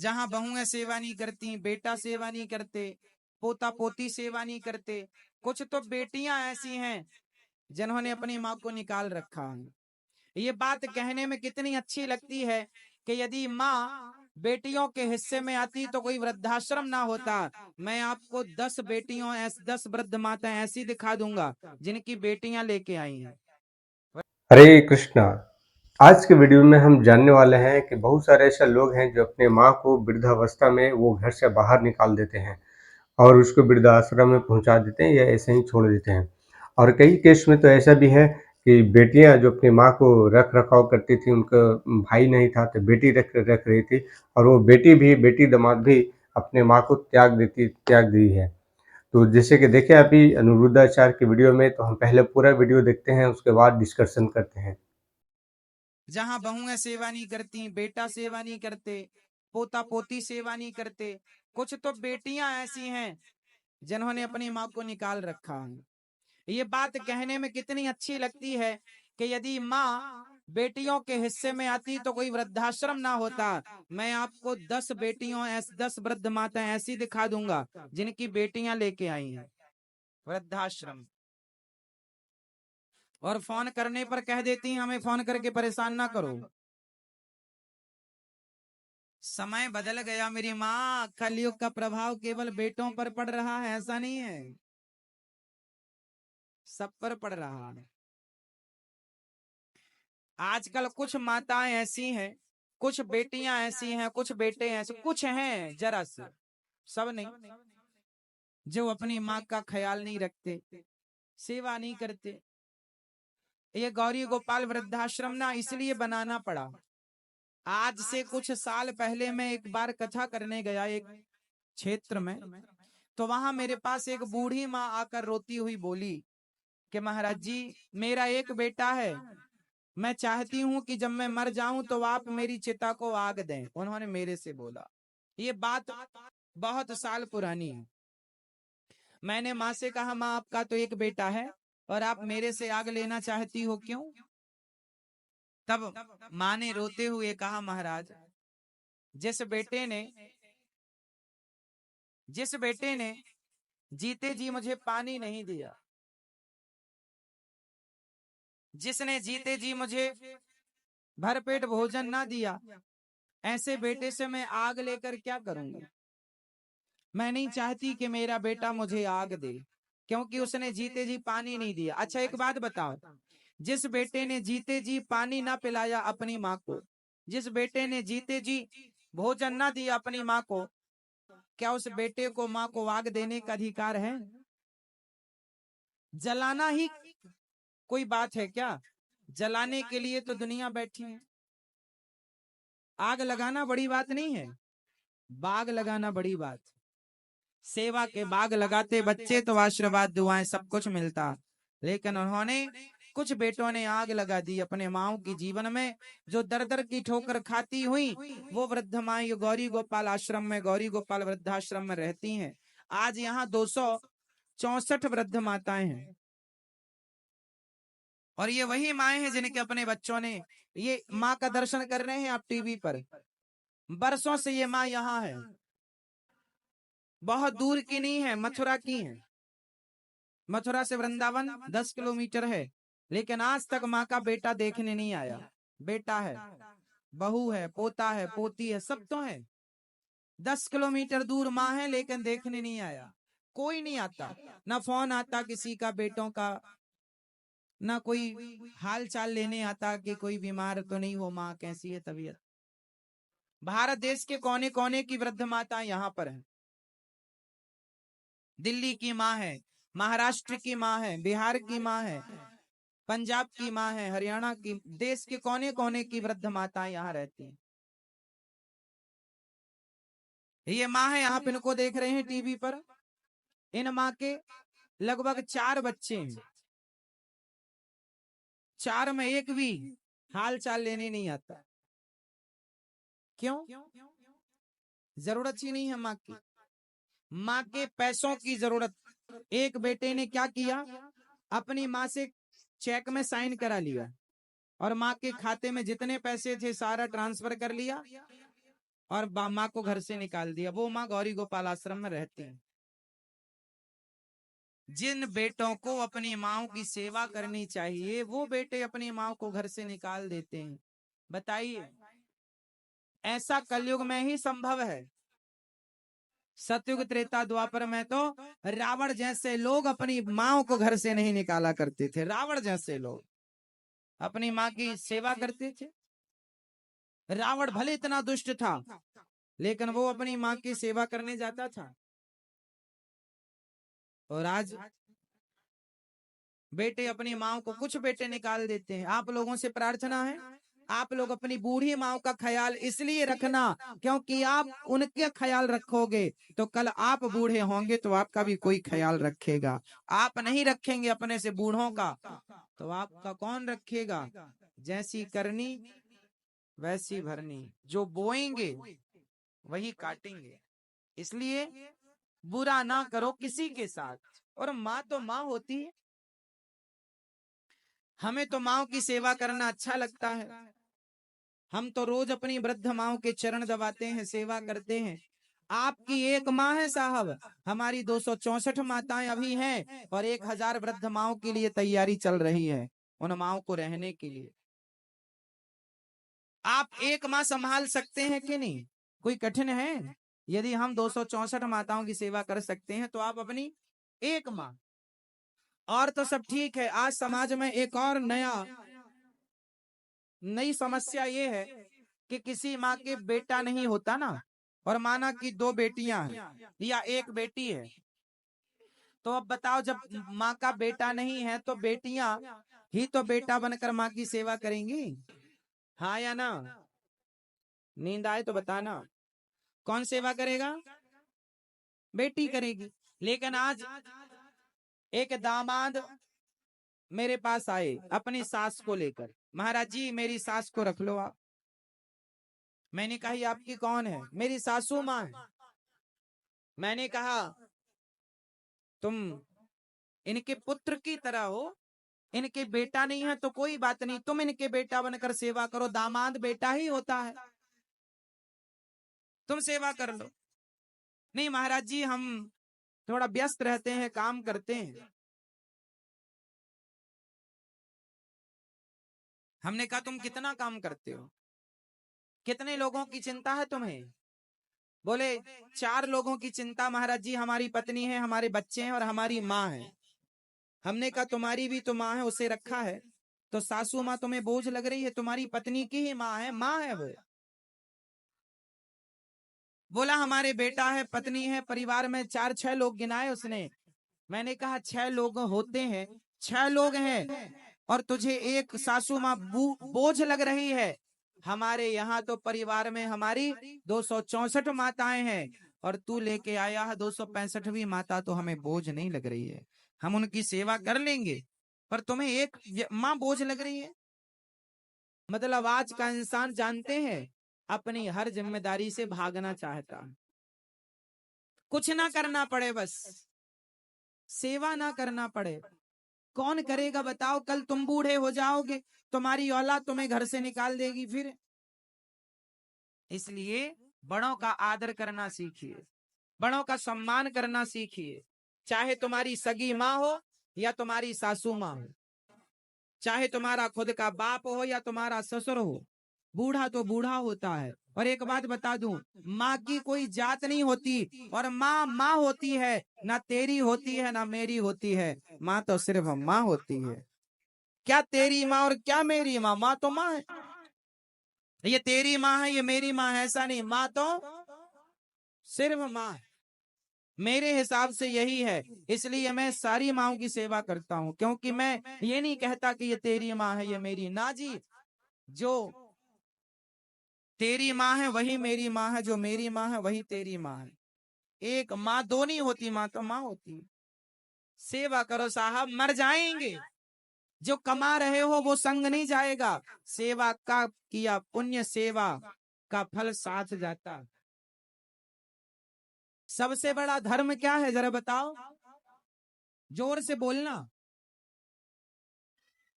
जहां बहुएं सेवा नहीं करती, बेटा सेवा नहीं करते, पोता पोती सेवा नहीं करते, कुछ तो बेटियां ऐसी हैं जिन्होंने अपनी माँ को निकाल रखा है। ये बात कहने में कितनी अच्छी लगती है कि यदि माँ बेटियों के हिस्से में आती तो कोई वृद्धाश्रम ना होता। मैं आपको 10 वृद्ध माताएं ऐसी दिखा दूंगा जिनकी बेटियां लेके आई हैं। हरे कृष्णा। आज के वीडियो में हम जानने वाले हैं कि बहुत सारे ऐसे लोग हैं जो अपने माँ को वृद्धावस्था में वो घर से बाहर निकाल देते हैं और उसको वृद्धाश्रम में पहुंचा देते हैं या ऐसे ही छोड़ देते हैं। और कई केस में तो ऐसा भी है कि बेटियां जो अपनी माँ को रख रखाव करती थी, उनका भाई नहीं था तो बेटी रख रख रही थी, और वो बेटी दामाद भी अपने माँ को त्याग दी है। तो जैसे कि देखें अभी अनिरुद्धाचार्य की वीडियो में, तो हम पहले पूरा वीडियो देखते हैं, उसके बाद डिस्कशन करते हैं। जहां बहुएं सेवा नहीं करती, बेटा सेवा नहीं करते, पोता पोती सेवा नहीं करते, कुछ तो बेटियां ऐसी हैं जिन्होंने अपनी माँ को निकाल रखा है। ये बात कहने में कितनी अच्छी लगती है कि यदि माँ बेटियों के हिस्से में आती तो कोई वृद्धाश्रम ना होता। मैं आपको 10 वृद्ध माताएं ऐसी दिखा दूंगा जिनकी बेटियां लेके आई हैं वृद्धाश्रम, और फोन करने पर कह देती हैं हमें फोन करके परेशान ना करो, समय बदल गया मेरी माँ, कलयुग का प्रभाव केवल बेटों पर पड़ रहा है, ऐसा नहीं है, सब पर पड़ रहा है। आजकल कुछ माताएं ऐसी हैं, कुछ बेटियां ऐसी हैं, कुछ बेटे ऐसे कुछ हैं, जरा से सब नहीं, जो अपनी माँ का ख्याल नहीं रखते, सेवा नहीं करते। ये गौरी गोपाल वृद्धाश्रम ना इसलिए बनाना पड़ा। आज से कुछ साल पहले मैं एक बार कथा करने गया एक क्षेत्र में, तो वहां मेरे पास एक बूढ़ी माँ आकर रोती हुई बोली कि महाराज जी, मेरा एक बेटा है, मैं चाहती हूं कि जब मैं मर जाऊं तो आप मेरी चिता को आग दें। उन्होंने मेरे से बोला। ये बात बहुत साल पुरानी है। मैंने माँ से कहा, माँ आपका तो एक बेटा है और आप मेरे से आग लेना चाहती हो, क्यों? तब माँ ने रोते हुए कहा, महाराज, जिस बेटे ने जिस बेटे ने जीते जी मुझे पानी नहीं दिया, जिसने जीते जी मुझे भरपेट भोजन ना दिया, ऐसे बेटे से मैं आग लेकर क्या करूंगी? मैं नहीं चाहती कि मेरा बेटा मुझे आग दे, क्योंकि उसने जीते जी पानी नहीं दिया। अच्छा एक बात बताओ, जिस बेटे ने जीते जी पानी ना पिलाया अपनी माँ को, जिस बेटे ने जीते जी भोजन ना दिया अपनी माँ को, क्या उस बेटे को माँ को आग देने का अधिकार है? जलाना ही कोई बात है क्या? जलाने के लिए तो दुनिया बैठी है। आग लगाना बड़ी बात नहीं है, बाग लगाना बड़ी बात। सेवा के बाग लगाते बच्चे तो आशीर्वाद दुआएं सब कुछ मिलता, लेकिन उन्होंने, कुछ बेटों ने आग लगा दी अपने माओ की जीवन में, जो दर दर की ठोकर खाती हुई वो वृद्ध माँ गौरी गोपाल आश्रम में, गौरी गोपाल वृद्धाश्रम में रहती हैं। आज यहाँ 264 वृद्ध माताएं हैं, और ये वही माएँ हैं जिनके अपने बच्चों ने, ये माँ का दर्शन कर रहे हैं आप टीवी पर, बरसों से ये माँ यहाँ है, बहुत दूर की नहीं है, मथुरा की है। मथुरा से वृंदावन 10 किलोमीटर है, लेकिन आज तक माँ का बेटा देखने नहीं आया। बेटा है, बहू है, पोता है, पोती है, सब तो है। 10 किलोमीटर दूर माँ है, लेकिन देखने नहीं आया। कोई नहीं आता, ना फोन आता किसी का बेटों का, ना कोई हाल चाल लेने आता कि कोई बीमार तो नहीं हो, माँ कैसी है तबीयत। भारत देश के कोने कोने की वृद्ध माता यहाँ पर है। दिल्ली की माँ है, महाराष्ट्र की माँ है, बिहार की माँ है, पंजाब की माँ है, हरियाणा की, देश के कोने कोने की वृद्ध माताएं यहाँ रहती हैं। ये माँ है, आप इनको देख रहे हैं टीवी पर। इन माँ के लगभग 4 बच्चे हैं, 4 में एक भी हाल चाल लेने नहीं आता। क्यों? जरूरत ही नहीं है माँ की। माँ के पैसों की जरूरत। एक बेटे ने क्या किया, अपनी माँ से चेक में साइन करा लिया और माँ के खाते में जितने पैसे थे सारा ट्रांसफर कर लिया, और माँ को घर से निकाल दिया। वो माँ गौरी गोपाल आश्रम में रहती है। जिन बेटों को अपनी माँ की सेवा करनी चाहिए वो बेटे अपनी माँ को घर से निकाल देते हैं। बताइए, ऐसा कलयुग में ही संभव है। सतयुग त्रेता द्वापर में तो रावण जैसे लोग अपनी माँ को घर से नहीं निकाला करते थे। रावण जैसे लोग अपनी माँ की सेवा करते थे। रावण भले इतना दुष्ट था लेकिन वो अपनी माँ की सेवा करने जाता था। और आज बेटे अपनी माँ को, कुछ बेटे निकाल देते हैं। आप लोगों से प्रार्थना है, आप लोग अपनी बूढ़ी माँ का ख्याल इसलिए रखना क्योंकि आप उनके ख्याल रखोगे तो कल आप बूढ़े होंगे तो आपका भी कोई ख्याल रखेगा। आप नहीं रखेंगे अपने से बूढ़ों का तो आपका कौन रखेगा। जैसी करनी वैसी भरनी, जो बोएंगे वही काटेंगे। इसलिए बुरा ना करो किसी के साथ। और माँ तो माँ होती है। हमें तो माँ की सेवा करना अच्छा लगता है। हम तो रोज अपनी वृद्ध माँ के चरण दबाते हैं, सेवा करते हैं। आपकी एक माँ है साहब, हमारी 264 माताएं अभी हैं और 1000 वृद्ध माओं के लिए तैयारी चल रही है उन माओं को रहने के लिए। आप एक माँ संभाल सकते हैं कि नहीं? कोई कठिन है? यदि हम 264 माताओं की सेवा कर सकते हैं तो आप अपनी एक माँ। और तो सब ठीक है। आज समाज में एक और नई समस्या ये है कि किसी माँ के बेटा नहीं होता ना, और माना कि 2 बेटियां हैं या एक बेटी है, तो अब बताओ जब माँ का बेटा नहीं है तो बेटियां ही तो बेटा बनकर माँ की सेवा करेंगी। हाँ या ना? नींद आए तो बताना, कौन सेवा करेगा? बेटी करेगी। लेकिन आज एक दामाद मेरे पास आए अपनी सास को लेकर, महाराज जी मेरी सास को रख लो आप। मैंने कहा ये आपकी कौन है? मेरी सासू माँ है। मैंने कहा तुम इनके पुत्र की तरह हो, इनके बेटा नहीं है तो कोई बात नहीं, तुम इनके बेटा बनकर सेवा करो, दामाद बेटा ही होता है, तुम सेवा कर लो। नहीं महाराज जी हम थोड़ा व्यस्त रहते हैं, काम करते हैं। हमने कहा तुम कितना काम करते हो, कितने लोगों की चिंता है तुम्हें? बोले 4 लोगों की चिंता महाराज जी, हमारी पत्नी है, हमारे बच्चे हैं और हमारी माँ है। हमने कहा तुम्हारी भी तो माँ है, उसे रखा है तो सासू माँ तुम्हें बोझ लग रही है? तुम्हारी पत्नी की ही माँ है, माँ है वो। बोला हमारे बेटा है, पत्नी है, परिवार में 4-6 लोग गिनाए उसने। मैंने कहा 6 लोग होते हैं, 6 लोग हैं और तुझे एक सासू माँ बोझ लग रही है। हमारे यहाँ तो परिवार में हमारी 264 माताएं हैं और तू लेके आया है 265वीं माता, तो हमें बोझ नहीं लग रही है, हम उनकी सेवा कर लेंगे, पर तुम्हें एक माँ बोझ लग रही है। मतलब आज का इंसान जानते हैं अपनी हर जिम्मेदारी से भागना चाहता है, कुछ ना करना पड़े, बस सेवा ना करना पड़े। कौन करेगा बताओ? कल तुम बूढ़े हो जाओगे, तुम्हारी औलाद तुम्हें घर से निकाल देगी फिर। इसलिए बड़ों का आदर करना सीखिए, बड़ों का सम्मान करना सीखिए। चाहे तुम्हारी सगी माँ हो या तुम्हारी सासू माँ हो, चाहे तुम्हारा खुद का बाप हो या तुम्हारा ससुर हो, बूढ़ा तो बूढ़ा होता है। और एक बात बता दूं, माँ की कोई जात नहीं होती और माँ माँ होती है, ना तेरी होती है ना मेरी होती है, माँ तो सिर्फ माँ होती है। क्या तेरी माँ और क्या मेरी माँ? माँ तो माँ है। ये तेरी माँ है ये मेरी माँ है ऐसा नहीं, माँ तो सिर्फ माँ है। मेरे हिसाब से यही है, इसलिए मैं सारी माँओं की सेवा करता हूँ, क्योंकि मैं ये नहीं कहता कि ये तेरी माँ है ये मेरी, ना जी। जो तेरी माँ है वही मेरी माँ है, जो मेरी माँ है वही तेरी माँ है। एक माँ दो नहीं होती, माँ तो माँ होती है। सेवा करो साहब, मर जाएंगे। जो कमा रहे हो वो संग नहीं जाएगा, सेवा का किया पुण्य सेवा का फल साथ जाता। सबसे बड़ा धर्म क्या है जरा बताओ, जोर से बोलना।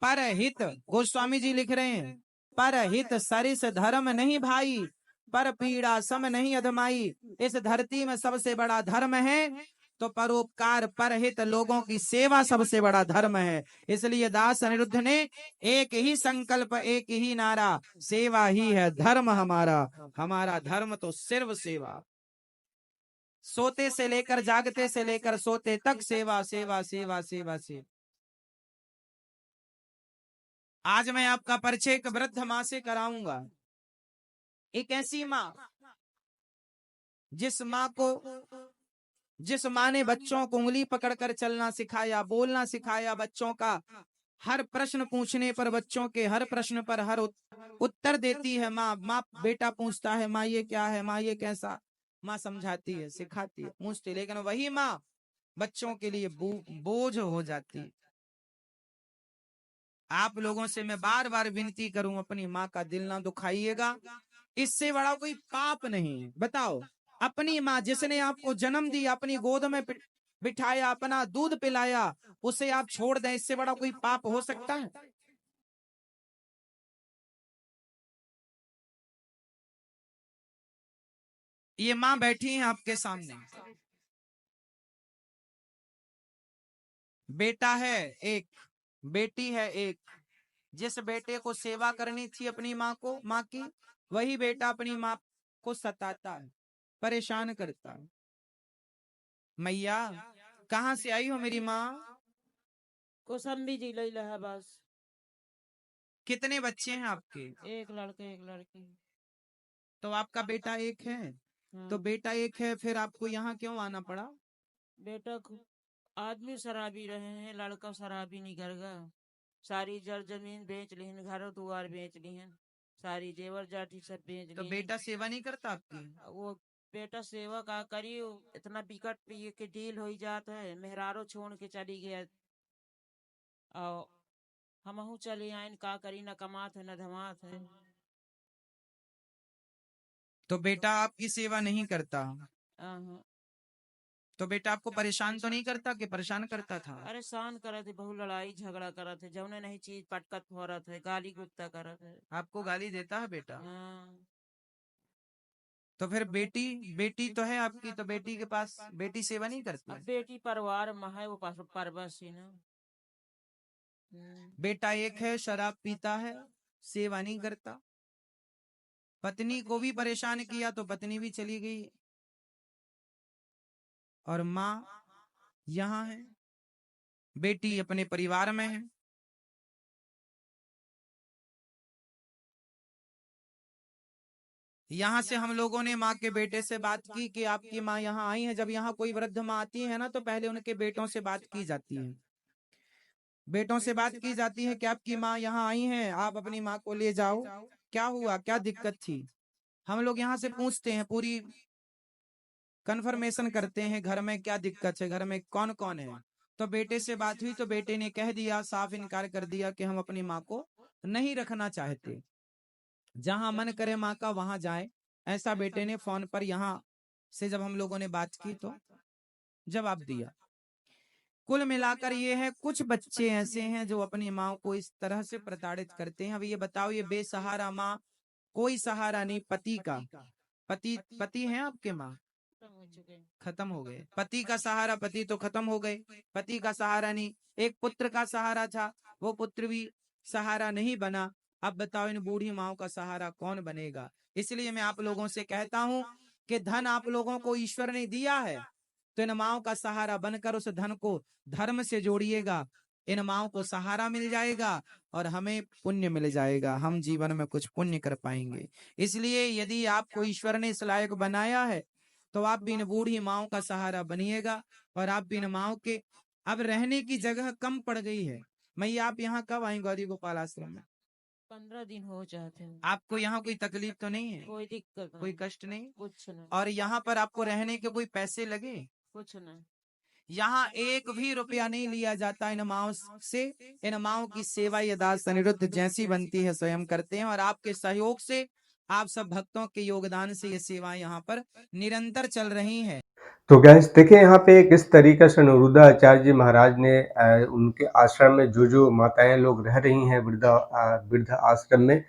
परहित, गोस्वामी जी लिख रहे हैं, परहित सरिस धर्म नहीं भाई, पर पीड़ा सम नहीं अधमाई। इस धरती में सबसे बड़ा धर्म है तो परोपकार, परहित, लोगों की सेवा सबसे बड़ा धर्म है। इसलिए दास अनिरुद्ध ने एक ही संकल्प, एक ही नारा, सेवा ही है धर्म हमारा। हमारा धर्म तो सिर्फ सेवा। सोते से लेकर जागते से लेकर सोते तक सेवा सेवा सेवा सेवा सेवा। आज मैं आपका परिचय एक वृद्ध माँ से कराऊंगा। एक ऐसी माँ जिस माँ ने बच्चों को उंगली पकड़कर चलना सिखाया, बोलना सिखाया, बच्चों का हर प्रश्न पूछने पर, बच्चों के हर प्रश्न पर हर उत्तर देती है माँ। बेटा पूछता है माँ ये क्या है, माँ ये कैसा, माँ समझाती है, सिखाती है, पूछती। लेकिन वही माँ बच्चों के लिए बोझ हो जाती है। आप लोगों से मैं बार बार विनती करूं, अपनी माँ का दिल ना दुखाइएगा। इससे बड़ा कोई पाप नहीं है। बताओ, अपनी माँ जिसने आपको जन्म दिया, अपनी गोद में बिठाया, अपना दूध पिलाया, उसे आप छोड़ दें, इससे बड़ा कोई पाप हो सकता है? ये माँ बैठी है आपके सामने, बेटा है एक, बेटी है एक। जिस बेटे को सेवा करनी थी अपनी माँ की, वही बेटा अपनी माँ को सताता है, परेशान करता है। मैया कहाँ से आई हो मेरी माँ? कौसम्बी जिला इलाहाबाद। कितने बच्चे हैं आपके? एक लड़के एक लड़की। तो आपका बेटा एक है? तो बेटा एक है, फिर आपको यहाँ क्यों आना पड़ा? बेटा आदमी शराबी रहे हैं, लड़का शराबी नहीं कर गा। सारी जर जमीन बेच ली, घर दुआर बेच ली, सारी जेवर जाटी सब बेच ली। तो बेटा सेवा नहीं करता आपकी? वो बेटा सेवा का करी, इतना बिकट पिए के डील हो जाता है, मेहरारो छोड़ के चली गया। हम चले आए, का करी, न कमात है न धमात है। तो बेटा आपकी सेवा नहीं करता? तो बेटा आपको परेशान तो नहीं करता कि परेशान करता था? परेशान करे थे, बहुत लड़ाई झगड़ा करे थे, जौने नहीं चीज पटकत हो रहा थे, गाली गुप्ता करे थे। आपको गाली देता है बेटा? हाँ। तो फिर बेटी तो है आपकी, तो बेटी के पास बेटी सेवा नहीं करती? बेटी परिवार में है, वो पास परवश ही ना। बेटा एक है, शराब पीता है, सेवा नहीं करता, पत्नी को भी परेशान किया तो पत्नी भी चली गई, और माँ यहाँ है, बेटी अपने परिवार में है। यहाँ से हम लोगों ने माँ के बेटे से बात की कि आपकी माँ यहाँ आई है। जब यहाँ कोई वृद्ध माँ आती है ना, तो पहले उनके बेटों से बात की जाती है। बेटों से बात की जाती है कि आपकी माँ यहाँ आई है, आप अपनी माँ को ले जाओ। क्या हुआ, क्या दिक्कत थी? हम लोग यहाँ से पूछते हैं, पूरी कंफर्मेशन करते हैं, घर में क्या दिक्कत है, घर में कौन कौन है। तो बेटे से बात हुई तो बेटे ने कह दिया, साफ इनकार कर दिया कि हम अपनी माँ को नहीं रखना चाहते, जहां मन करे माँ का वहां जाए। ऐसा बेटे ने फोन पर यहाँ से जब हम लोगों ने बात की तो जवाब दिया। कुल मिलाकर ये है, कुछ बच्चे ऐसे हैं जो अपनी माँ को इस तरह से प्रताड़ित करते हैं। अब ये बताओ, ये बेसहारा माँ, कोई सहारा नहीं, पति का, पति है आपके माँ? खत्म हो गए। पति का सहारा, पति तो खत्म हो गए, पति का सहारा नहीं। एक पुत्र का सहारा था, वो पुत्र भी सहारा नहीं बना। अब बताओ, इन बूढ़ी माओ का सहारा कौन बनेगा? इसलिए मैं आप लोगों से कहता हूं कि धन आप लोगों को ईश्वर ने दिया है, तो इन माओ का सहारा बनकर उस धन को धर्म से जोड़िएगा। इन माओ को सहारा मिल जाएगा और हमें पुण्य मिल जाएगा, हम जीवन में कुछ पुण्य कर पाएंगे। इसलिए यदि आपको ईश्वर ने इस लायक बनाया है, तो आप भी इन बूढ़ी माओ का सहारा बनिएगा। और आप भी इन माओ के, अब रहने की जगह कम पड़ गई है। मैया आप यहाँ कब आई गौरी गोपाल आश्रम में? 15 दिन हो जाते हैं। आपको यहाँ कोई तकलीफ तो नहीं है? कोई दिक्कत, कोई कष्ट नहीं? कुछ नहीं। और यहाँ पर आपको रहने के कोई पैसे लगे? कुछ नहीं। यहाँ एक भी रुपया नहीं लिया जाता इन माओ से। इन माओ की सेवा ये दास अनिरुद्ध जैसी बनती है स्वयं करते हैं, और आपके सहयोग से, आप सब भक्तों के योगदान से ये सेवा यहाँ पर निरंतर चल रही है। तो गैस देखिए, यहाँ पे किस तरीके से अनिरुद्धाचार्य जी महाराज ने उनके आश्रम में जो माताएं लोग रह रही हैं वृद्ध आश्रम में,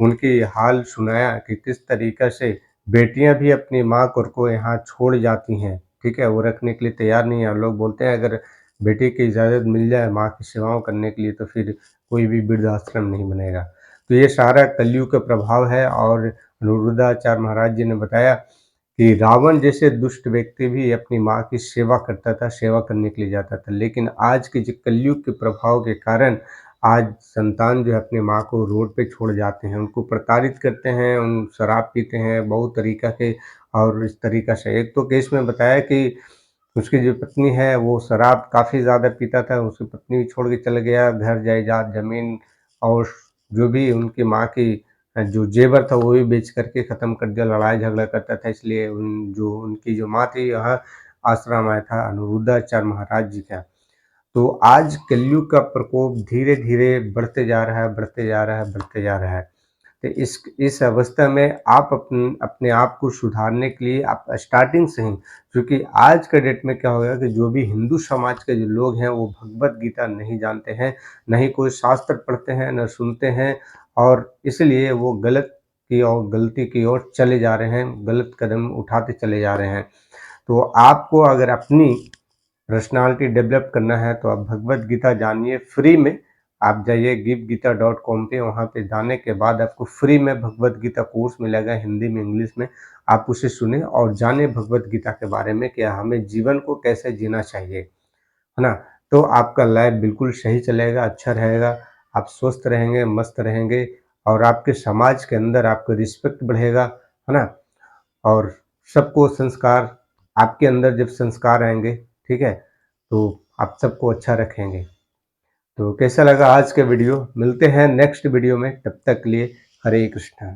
उनकी हाल सुनाया कि किस तरीक़े से बेटियां भी अपनी माँ को यहाँ छोड़ जाती हैं, ठीक है? वो रखने के लिए तैयार नहीं है और लोग बोलते हैं अगर बेटी की इजाज़त मिल जाए माँ की सेवाओं करने के लिए तो फिर कोई भी वृद्धाश्रम नहीं बनेगा। तो ये सारा कलयुग का प्रभाव है और अनिरुद्धाचार्य महाराज जी ने बताया कि रावण जैसे दुष्ट व्यक्ति भी अपनी माँ की सेवा करता था, सेवा करने के लिए जाता था। लेकिन आज के जो कलयुग के प्रभाव के कारण आज संतान जो है अपनी माँ को रोड पे छोड़ जाते हैं, उनको प्रताड़ित करते हैं, उन शराब पीते हैं बहुत तरीक़ा के। और इस तरीक़ा से एक तो केस में बताया कि उसकी जो पत्नी है वो शराब काफ़ी ज़्यादा पीता था, उसकी पत्नी भी छोड़ के चला गया, घर जायदाद ज़मीन और जो भी उनकी माँ की जो जेवर था वो भी बेच करके ख़त्म कर दिया, लड़ाई झगड़ा करता था। इसलिए उनकी जो माँ थी यहाँ आश्रम आया था अनिरुद्धाचार्य महाराज जी का। तो आज कलयुग का प्रकोप धीरे-धीरे बढ़ते जा रहा है, बढ़ते जा रहा है, बढ़ते जा रहा है। तो इस अवस्था में आप अपने आप को सुधारने के लिए आप स्टार्टिंग से ही, क्योंकि आज के डेट में क्या हो गया कि जो भी हिंदू समाज के जो लोग हैं वो भगवत गीता नहीं जानते हैं, न ही कोई शास्त्र पढ़ते हैं, न सुनते हैं और इसलिए वो गलती की ओर चले जा रहे हैं, गलत कदम उठाते चले जा रहे हैं। तो आपको अगर अपनी पर्सनालिटी डेवलप करना है तो आप भगवत गीता जानिए फ्री में। आप जाइए गिवगीता.com पे, वहाँ पे जाने के बाद आपको फ्री में भगवत गीता कोर्स मिलेगा हिंदी में, इंग्लिश में। आप उसे सुने और जाने भगवत गीता के बारे में कि हमें जीवन को कैसे जीना चाहिए, है ना? तो आपका लाइफ बिल्कुल सही चलेगा, अच्छा रहेगा, आप स्वस्थ रहेंगे, मस्त रहेंगे और आपके समाज के अंदर आपका रिस्पेक्ट बढ़ेगा, है ना? और सबको संस्कार, आपके अंदर जब संस्कार आएँगे, ठीक है? तो आप सबको अच्छा रखेंगे। तो कैसा लगा आज का वीडियो? मिलते हैं नेक्स्ट वीडियो में, तब तक के लिए हरे कृष्णा।